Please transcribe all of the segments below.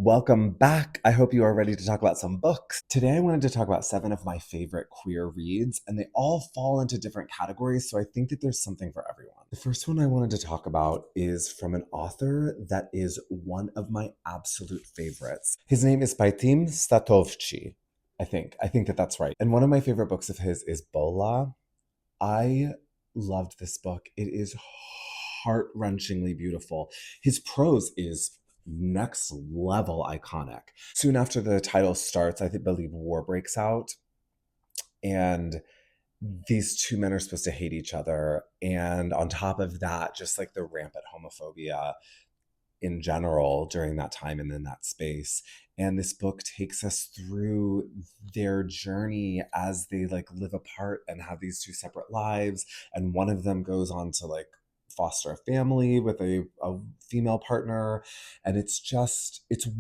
Welcome back. I hope you are ready to talk about some books. Today I wanted to talk about 7 of my favorite queer reads, and they all fall into different categories, so I think that there's something for everyone. The first one I wanted to talk about is from an author that is one of my absolute favorites. His name is Statovci, I think. I think that that's right. And one of my favorite books of his is Bolla. I loved this book. It is heart-wrenchingly beautiful. His prose is next level iconic. Soon after the title starts, believe war breaks out, and these two men are supposed to hate each other. And on top of that, just like the rampant homophobia in general during that time and in that space. And this book takes us through their journey as they like live apart and have these two separate lives. And one of them goes on to like foster a family with a female partner. And it's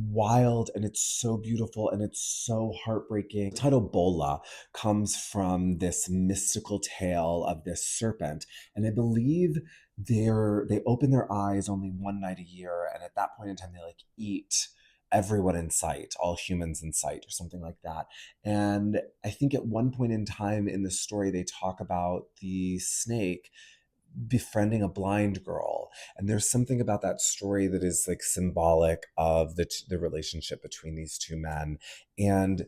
wild and it's so beautiful and it's so heartbreaking. The title Bolla comes from this mystical tale of this serpent. And I believe they open their eyes only one night a year, and at that point in time they like eat everyone in sight, all humans in sight, or something like that. And I think at one point in time in the story they talk about the snake befriending a blind girl, and there's something about that story that is like symbolic of the relationship between these two men. And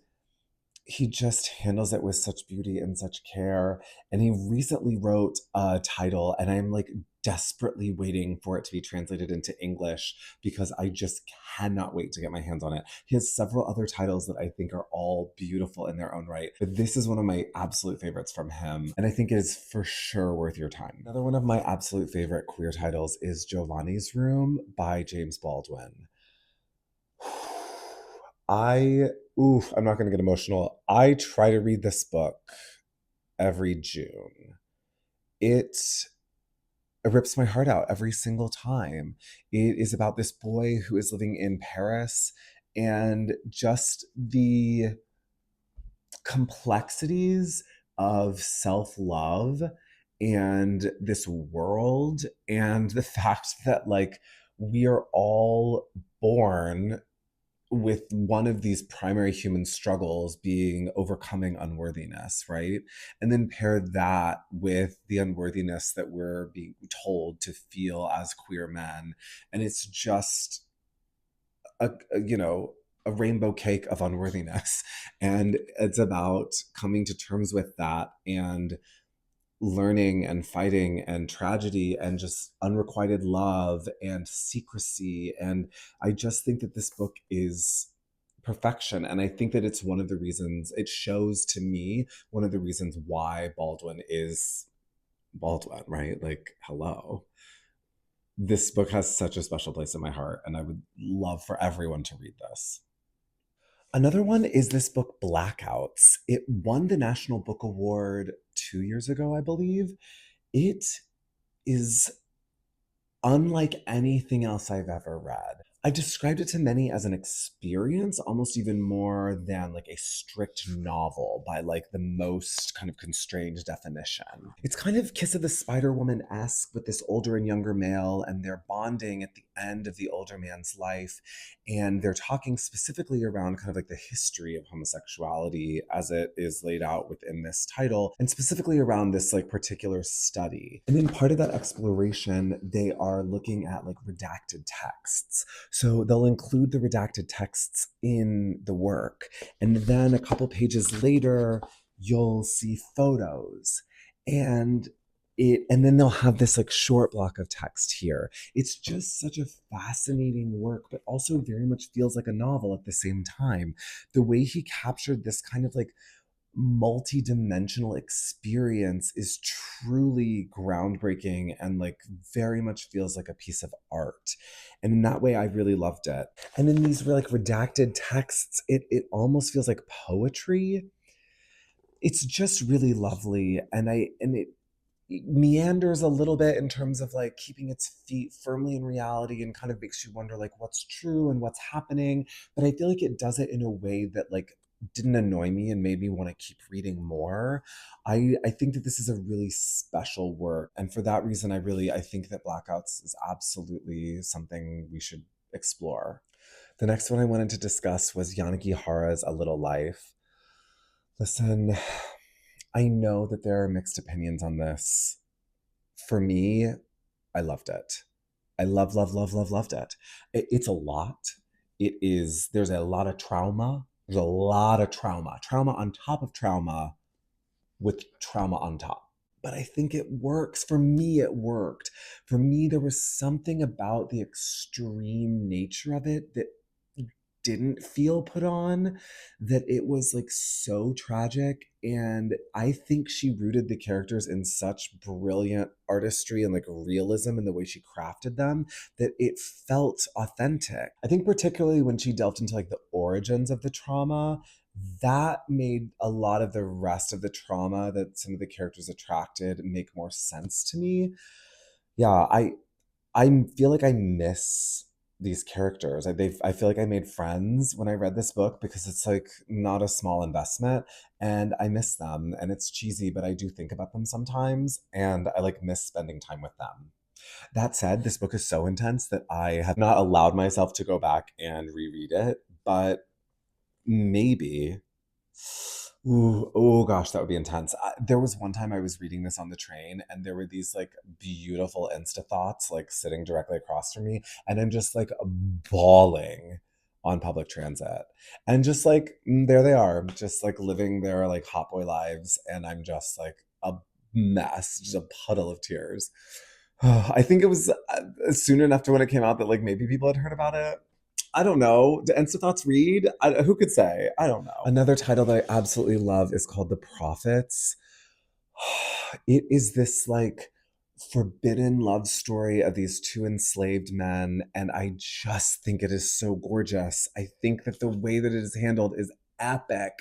he just handles it with such beauty and such care. And he recently wrote a title, and I'm like desperately waiting for it to be translated into English because I just cannot wait to get my hands on it. He has several other titles that I think are all beautiful in their own right, but this is one of my absolute favorites from him, and I think it is for sure worth your time. Another one of my absolute favorite queer titles is Giovanni's Room by James Baldwin. I I'm not going to get emotional. I try to read this book every June. It rips my heart out every single time. It is about this boy who is living in Paris and just the complexities of self-love and this world, and the fact that like we are all born with one of these primary human struggles being overcoming unworthiness, right? And then pair that with the unworthiness that we're being told to feel as queer men. And it's just a rainbow cake of unworthiness. And it's about coming to terms with that and learning and fighting and tragedy and just unrequited love and secrecy. And I just think that this book is perfection. And I think that it's one of the reasons it shows to me one of the reasons why Baldwin is Baldwin, right? Like, hello. This book has such a special place in my heart, and I would love for everyone to read this. Another one is this book, Blackouts. It won the National Book Award 2 years ago, I believe. It is unlike anything else I've ever read. I described it to many as an experience, almost even more than like a strict novel by like the most kind of constrained definition. It's kind of Kiss of the Spider Woman-esque with this older and younger male, and they're bonding at the end of the older man's life. And they're talking specifically around kind of like the history of homosexuality as it is laid out within this title, and specifically around this like particular study. And in part of that exploration, they are looking at like redacted texts. So they'll include the redacted texts in the work. And then a couple pages later, you'll see photos. And then they'll have this like short block of text here. It's just such a fascinating work, but also very much feels like a novel at the same time. The way he captured this kind of like multi-dimensional experience is truly groundbreaking and like very much feels like a piece of art. And in that way I really loved it. And in these like redacted texts, it almost feels like poetry. It's just really lovely. And it meanders a little bit in terms of like keeping its feet firmly in reality and kind of makes you wonder like what's true and what's happening. But I feel like it does it in a way that like didn't annoy me and made me want to keep reading more. I think that this is a really special work, and for that reason I think that Blackouts is absolutely something we should explore. The next one I wanted to discuss was Yanagihara's A Little Life. Listen, I know that there are mixed opinions on this. For me, I loved it. I loved it. It's a lot. There's a lot of trauma. There's a lot of trauma. Trauma on top of trauma with trauma on top. But I think it works. For me, it worked. For me, there was something about the extreme nature of it that didn't feel put on, that it was like so tragic. And I think she rooted the characters in such brilliant artistry and like realism in the way she crafted them that it felt authentic. I think particularly when she delved into like the origins of the trauma, that made a lot of the rest of the trauma that some of the characters attracted make more sense to me. Yeah, I feel like I miss these characters. I feel like I made friends when I read this book because it's like not a small investment, and I miss them. And it's cheesy, but I do think about them sometimes, and I like miss spending time with them. That said, this book is so intense that I have not allowed myself to go back and reread it, but maybe. Ooh, oh gosh, that would be intense. There was one time I was reading this on the train, and there were these like beautiful Insta thoughts like sitting directly across from me, and I'm just like bawling on public transit, and just like there they are, just like living their like hot boy lives, and I'm just like a mess, just a puddle of tears. I think it was soon enough to when it came out that like maybe people had heard about it. I don't know. Do Insta Thoughts read? Who could say? I don't know. Another title that I absolutely love is called The Prophets. It is this like forbidden love story of these two enslaved men, and I just think it is so gorgeous. I think that the way that it is handled is epic.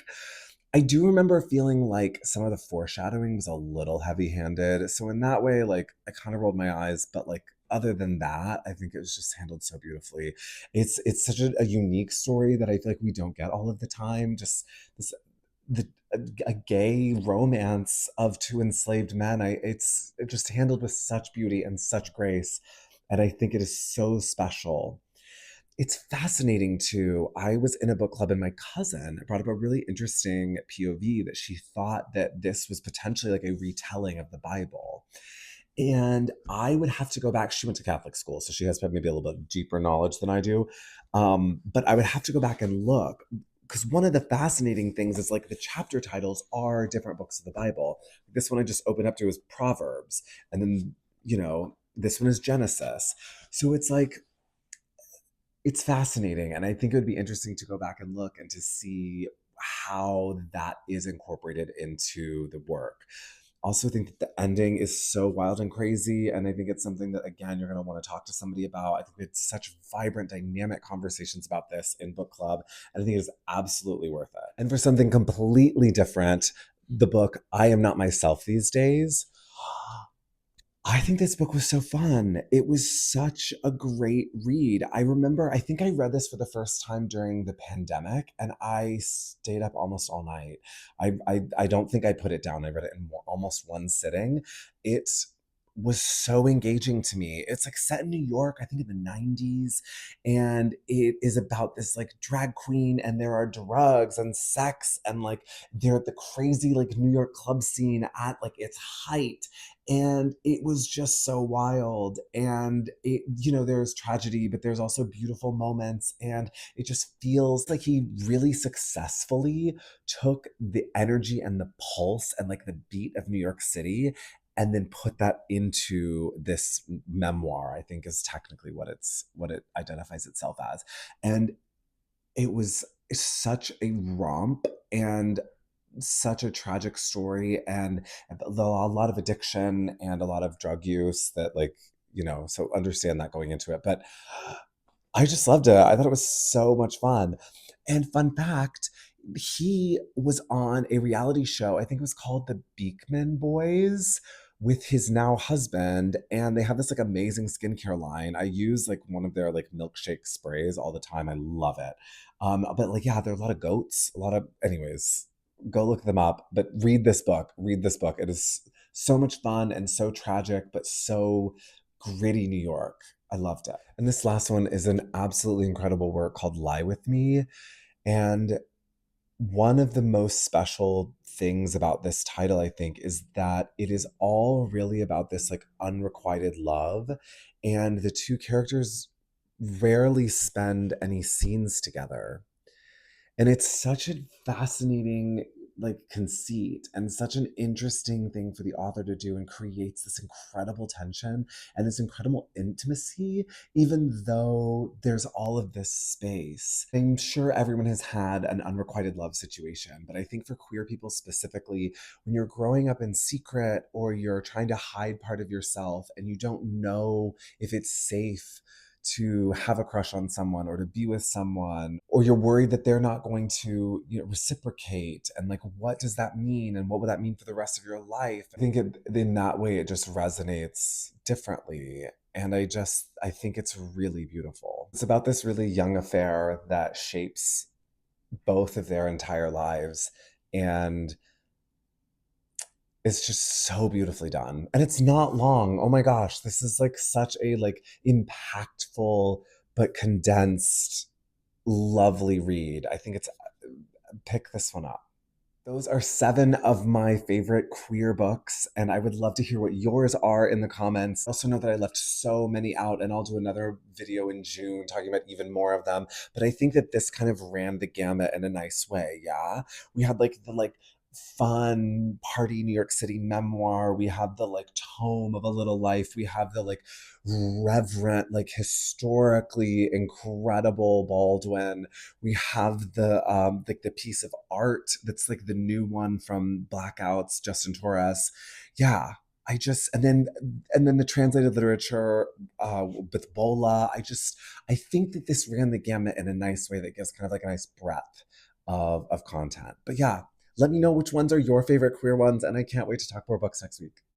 I do remember feeling like some of the foreshadowing was a little heavy-handed. So in that way, like I kind of rolled my eyes, but like other than that, I think it was just handled so beautifully. It's such a unique story that I feel like we don't get all of the time. Just this the a gay romance of two enslaved men. It's just handled with such beauty and such grace, and I think it is so special. It's fascinating too. I was in a book club and my cousin brought up a really interesting POV that she thought that this was potentially like a retelling of the Bible. And I would have to go back. She went to Catholic school, so she has maybe a little bit deeper knowledge than I do. But I would have to go back and look, because one of the fascinating things is like the chapter titles are different books of the Bible. This one I just opened up to is Proverbs, and then this one is Genesis. So it's like it's fascinating, and I think it would be interesting to go back and look and to see how that is incorporated into the work. Also think that the ending is so wild and crazy, and I think it's something that again you're going to want to talk to somebody about. I think we had such vibrant dynamic conversations about this in book club, and I think it is absolutely worth it. And for something completely different, the book I Am Not Myself These Days, I think this book was so fun. It was such a great read. I remember, I think I read this for the first time during the pandemic, and I stayed up almost all night. I don't think I put it down. I read it in almost one sitting. It was so engaging to me. It's like set in New York, I think in the 90s, and it is about this like drag queen, and there are drugs and sex, and like they're at the crazy like New York club scene at like its height, and it was just so wild. And there's tragedy, but there's also beautiful moments, and it just feels like he really successfully took the energy and the pulse and like the beat of New York City and then put that into this memoir. I think is technically what it identifies itself as. And it was such a romp and such a tragic story, and a lot of addiction and a lot of drug use that like so understand that going into it. But I just loved it. I thought it was so much fun. And fun fact, he was on a reality show, I think it was called The Beekman Boys, with his now husband, and they have this like amazing skincare line. I use like one of their like milkshake sprays all the time. I love it. But like yeah, there are a lot of goats, a lot of anyways, go look them up. But read this book. Read this book. It is so much fun and so tragic, but so gritty New York. I loved it. And this last one is an absolutely incredible work called Lie With Me. And one of the most special things about this title, I think, is that it is all really about this like unrequited love. And the two characters rarely spend any scenes together. And it's such a fascinating like conceit and such an interesting thing for the author to do, and creates this incredible tension and this incredible intimacy, even though there's all of this space. I'm sure everyone has had an unrequited love situation, but I think for queer people specifically, when you're growing up in secret or you're trying to hide part of yourself and you don't know if it's safe to have a crush on someone or to be with someone, or you're worried that they're not going to, reciprocate, and like what does that mean and what would that mean for the rest of your life? I think in that way it just resonates differently, and I think it's really beautiful. It's about this really young affair that shapes both of their entire lives, and it's just so beautifully done. And it's not long. Oh my gosh, this is like such a like impactful but condensed lovely read. I think it's pick this one up. Those are 7 of my favorite queer books, and I would love to hear what yours are in the comments. Also know that I left so many out, and I'll do another video in June talking about even more of them. But I think that this kind of ran the gamut in a nice way, yeah? We had like the fun party New York City memoir. We have the like tome of A Little Life. We have the like reverent, like historically incredible Baldwin. We have the like the piece of art that's like the new one from Blackouts, Justin Torres. Yeah, and then the translated literature with Bolla. I think that this ran the gamut in a nice way that gives kind of like a nice breadth of content. But yeah, let me know which ones are your favorite queer ones, and I can't wait to talk more books next week.